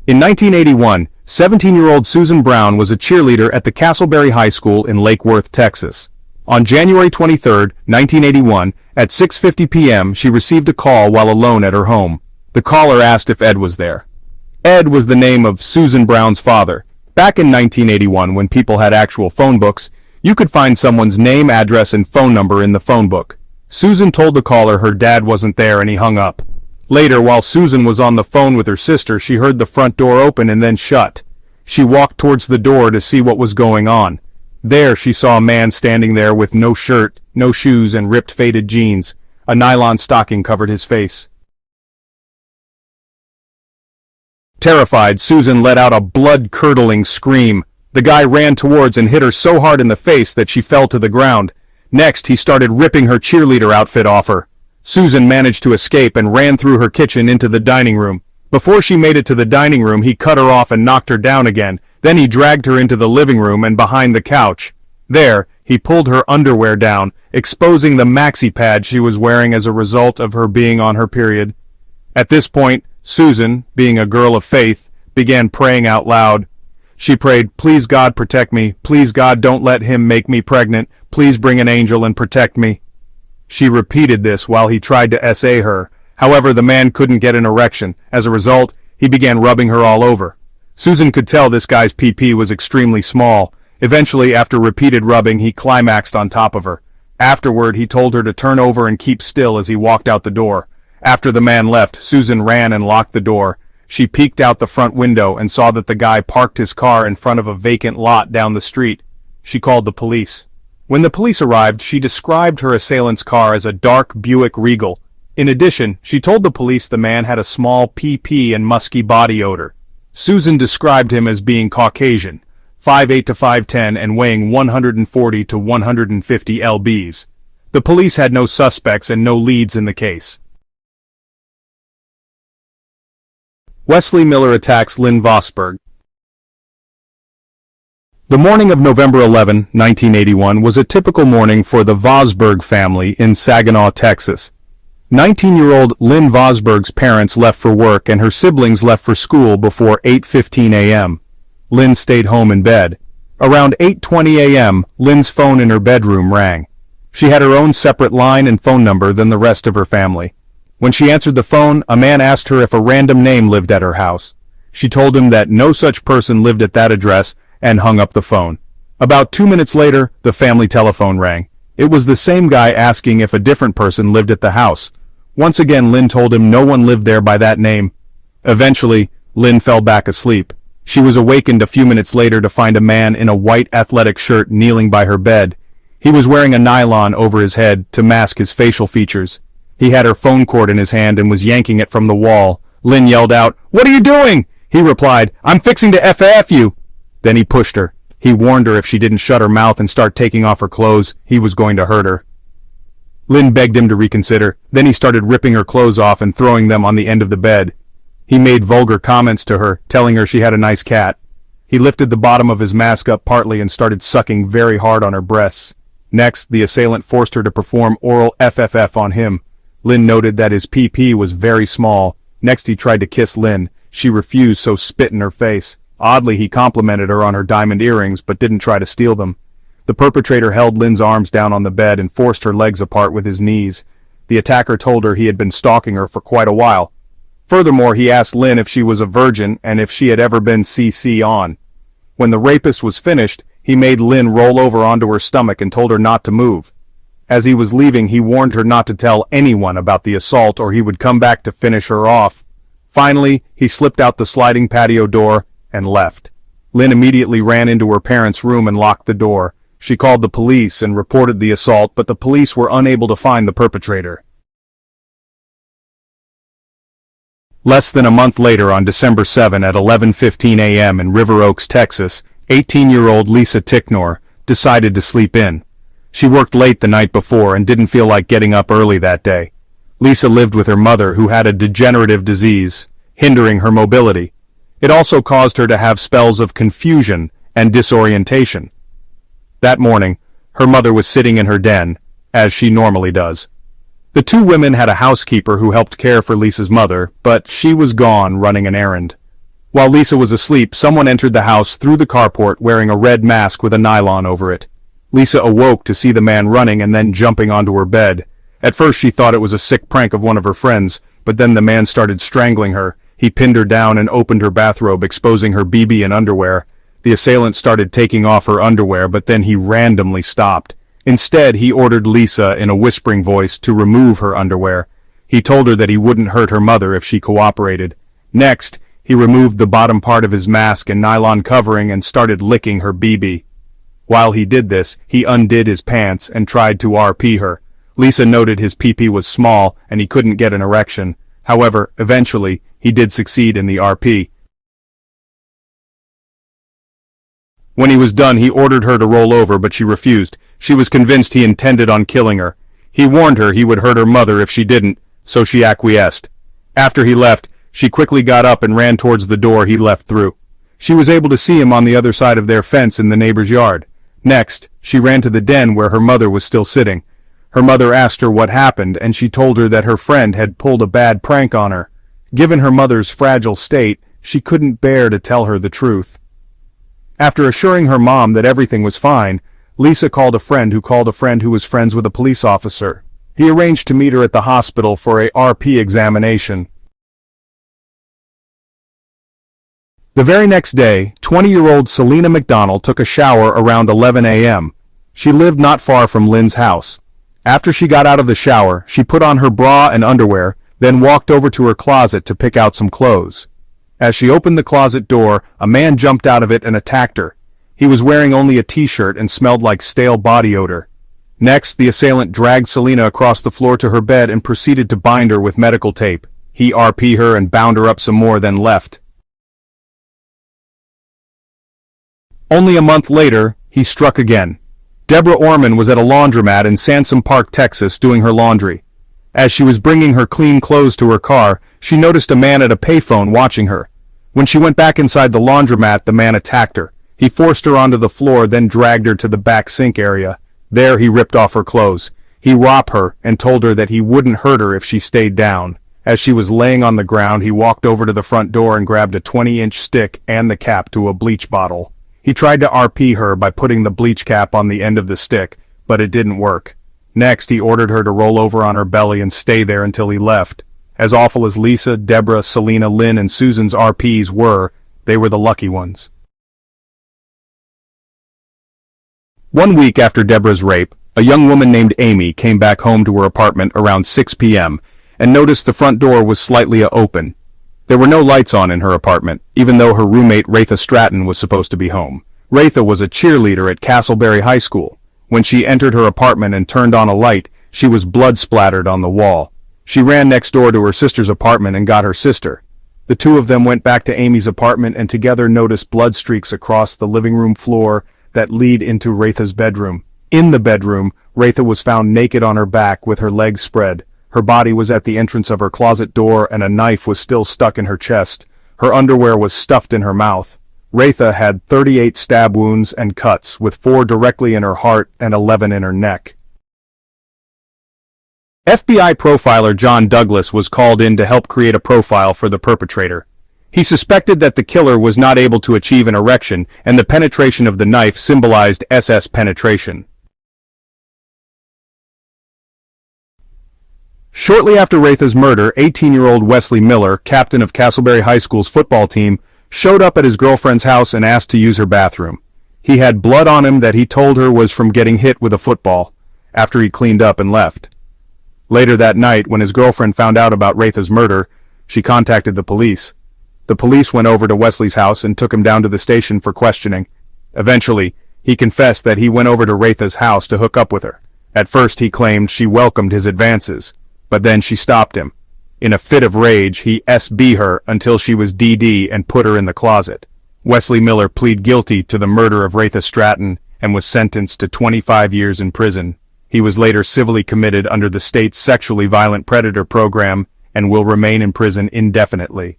In 1981, 17-year-old Susan Brown was a cheerleader at the Castleberry High School in Lake Worth, Texas. On January 23, 1981, at 6:50 p.m., she received a call while alone at her home. The caller asked if Ed was there. Ed was the name of Susan Brown's father. Back in 1981, when people had actual phone books, you could find someone's name, address, and phone number in the phone book. Susan told the caller her dad wasn't there and he hung up. Later, while Susan was on the phone with her sister, she heard the front door open and then shut. She walked towards the door to see what was going on. There she saw a man standing there with no shirt, no shoes, and ripped faded jeans. A nylon stocking covered his face. Terrified, Susan let out a blood-curdling scream. The guy ran towards and hit her so hard in the face that she fell to the ground. Next, he started ripping her cheerleader outfit off her. Susan managed to escape and ran through her kitchen into the dining room. Before she made it to the dining room, he cut her off and knocked her down again. Then he dragged her into the living room and behind the couch. There, he pulled her underwear down, exposing the maxi pad she was wearing as a result of her being on her period. At this point, Susan, being a girl of faith, began praying out loud. She prayed, "Please God protect me, please God don't let him make me pregnant, please bring an angel and protect me." She repeated this while he tried to SA her. However, the man couldn't get an erection. As a result, he began rubbing her all over. Susan could tell this guy's PP was extremely small. Eventually, after repeated rubbing, he climaxed on top of her. Afterward, he told her to turn over and keep still as he walked out the door. After the man left, Susan ran and locked the door. She peeked out the front window and saw that the guy parked his car in front of a vacant lot down the street. She called the police. When the police arrived, she described her assailant's car as a dark Buick Regal. In addition, she told the police the man had a small PP and musky body odor. Susan described him as being Caucasian, 5'8" to 5'10", and weighing 140 to 150 lbs. The police had no suspects and no leads in the case. Wesley Miller attacks Lynn Vosberg. The morning of November 11, 1981 was a typical morning for the Vosberg family in Saginaw, Texas. 19-year-old Lynn Vosberg's parents left for work and her siblings left for school before 8:15 a.m. Lynn stayed home in bed. Around 8:20 a.m., Lynn's phone in her bedroom rang. She had her own separate line and phone number than the rest of her family. When she answered the phone, a man asked her if a random name lived at her house. She told him that no such person lived at that address and hung up the phone. About 2 minutes later, the family telephone rang. It was the same guy asking if a different person lived at the house. Once again, Lynn told him no one lived there by that name. Eventually, Lynn fell back asleep. She was awakened a few minutes later to find a man in a white athletic shirt kneeling by her bed. He was wearing a nylon over his head to mask his facial features. He had her phone cord in his hand and was yanking it from the wall. Lynn yelled out, "What are you doing?" He replied, "I'm fixing to FF you." Then he pushed her. He warned her if she didn't shut her mouth and start taking off her clothes, he was going to hurt her. Lynn begged him to reconsider. Then he started ripping her clothes off and throwing them on the end of the bed. He made vulgar comments to her, telling her she had a nice cat. He lifted the bottom of his mask up partly and started sucking very hard on her breasts. Next, the assailant forced her to perform oral FFF on him. Lynn noted that his PP was very small. Next, he tried to kiss Lynn. She refused, so spit in her face. Oddly, he complimented her on her diamond earrings, but didn't try to steal them. The perpetrator held Lynn's arms down on the bed and forced her legs apart with his knees. The attacker told her he had been stalking her for quite a while. Furthermore, he asked Lynn if she was a virgin and if she had ever been CC on. When the rapist was finished, he made Lynn roll over onto her stomach and told her not to move. As he was leaving, he warned her not to tell anyone about the assault or he would come back to finish her off. Finally, he slipped out the sliding patio door and left. Lynn immediately ran into her parents' room and locked the door. She called the police and reported the assault, but the police were unable to find the perpetrator. Less than a month later, on December 7 at 11:15 a.m. in River Oaks, Texas, 18-year-old Lisa Ticknor decided to sleep in. She worked late the night before and didn't feel like getting up early that day. Lisa lived with her mother, who had a degenerative disease, hindering her mobility. It also caused her to have spells of confusion and disorientation. That morning, her mother was sitting in her den, as she normally does. The two women had a housekeeper who helped care for Lisa's mother, but she was gone running an errand. While Lisa was asleep, someone entered the house through the carport wearing a red mask with a nylon over it. Lisa awoke to see the man running and then jumping onto her bed. At first she thought it was a sick prank of one of her friends, but then the man started strangling her. He pinned her down and opened her bathrobe, exposing her BB and underwear. The assailant started taking off her underwear, but then he randomly stopped. Instead, he ordered Lisa in a whispering voice to remove her underwear. He told her that he wouldn't hurt her mother if she cooperated. Next, he removed the bottom part of his mask and nylon covering and started licking her BB. While he did this, he undid his pants and tried to RP her. Lisa noted his PP was small and he couldn't get an erection. However, eventually, he did succeed in the RP. When he was done, he ordered her to roll over, but she refused. She was convinced he intended on killing her. He warned her he would hurt her mother if she didn't, so she acquiesced. After he left, she quickly got up and ran towards the door he left through. She was able to see him on the other side of their fence in the neighbor's yard. Next, she ran to the den where her mother was still sitting. Her mother asked her what happened, and she told her that her friend had pulled a bad prank on her. Given her mother's fragile state, she couldn't bear to tell her the truth. After assuring her mom that everything was fine, Lisa called a friend who was friends with a police officer. He arranged to meet her at the hospital for a RP examination. The very next day, 20-year-old Selena McDonald took a shower around 11 a.m. She lived not far from Lynn's house. After she got out of the shower, she put on her bra and underwear, then walked over to her closet to pick out some clothes. As she opened the closet door, a man jumped out of it and attacked her. He was wearing only a t-shirt and smelled like stale body odor. Next, the assailant dragged Selena across the floor to her bed and proceeded to bind her with medical tape. He RP'd her and bound her up some more, then left. Only a month later, he struck again. Deborah Orman was at a laundromat in Sansom Park, Texas, doing her laundry. As she was bringing her clean clothes to her car, she noticed a man at a payphone watching her. When she went back inside the laundromat, the man attacked her. He forced her onto the floor, then dragged her to the back sink area. There he ripped off her clothes. He robbed her and told her that he wouldn't hurt her if she stayed down. As she was laying on the ground, he walked over to the front door and grabbed a 20-inch stick and the cap to a bleach bottle. He tried to RP her by putting the bleach cap on the end of the stick, but it didn't work. Next, he ordered her to roll over on her belly and stay there until he left. As awful as Lisa, Deborah, Selena, Lynn, and Susan's RPs were, they were the lucky ones. 1 week after Deborah's rape, a young woman named Amy came back home to her apartment around 6 p.m. and noticed the front door was slightly open. There were no lights on in her apartment, even though her roommate Retha Stratton was supposed to be home. Retha was a cheerleader at Castleberry High School. When she entered her apartment and turned on a light, she was blood-splattered on the wall. She ran next door to her sister's apartment and got her sister. The two of them went back to Amy's apartment and together noticed blood streaks across the living room floor that lead into Retha's bedroom. In the bedroom, Retha was found naked on her back with her legs spread. Her body was at the entrance of her closet door and a knife was still stuck in her chest. Her underwear was stuffed in her mouth. Retha had 38 stab wounds and cuts, with 4 directly in her heart and 11 in her neck. FBI profiler John Douglas was called in to help create a profile for the perpetrator. He suspected that the killer was not able to achieve an erection, and the penetration of the knife symbolized SS penetration. Shortly after Retha's murder, 18-year-old Wesley Miller, captain of Castleberry High School's football team, showed up at his girlfriend's house and asked to use her bathroom. He had blood on him that he told her was from getting hit with a football, after he cleaned up and left. Later that night, when his girlfriend found out about Retha's murder, she contacted the police. The police went over to Wesley's house and took him down to the station for questioning. Eventually, he confessed that he went over to Retha's house to hook up with her. At first he claimed she welcomed his advances, but then she stopped him. In a fit of rage, he SB her until she was DD and put her in the closet. Wesley Miller pleaded guilty to the murder of Retha Stratton and was sentenced to 25 years in prison. He was later civilly committed under the state's sexually violent predator program and will remain in prison indefinitely.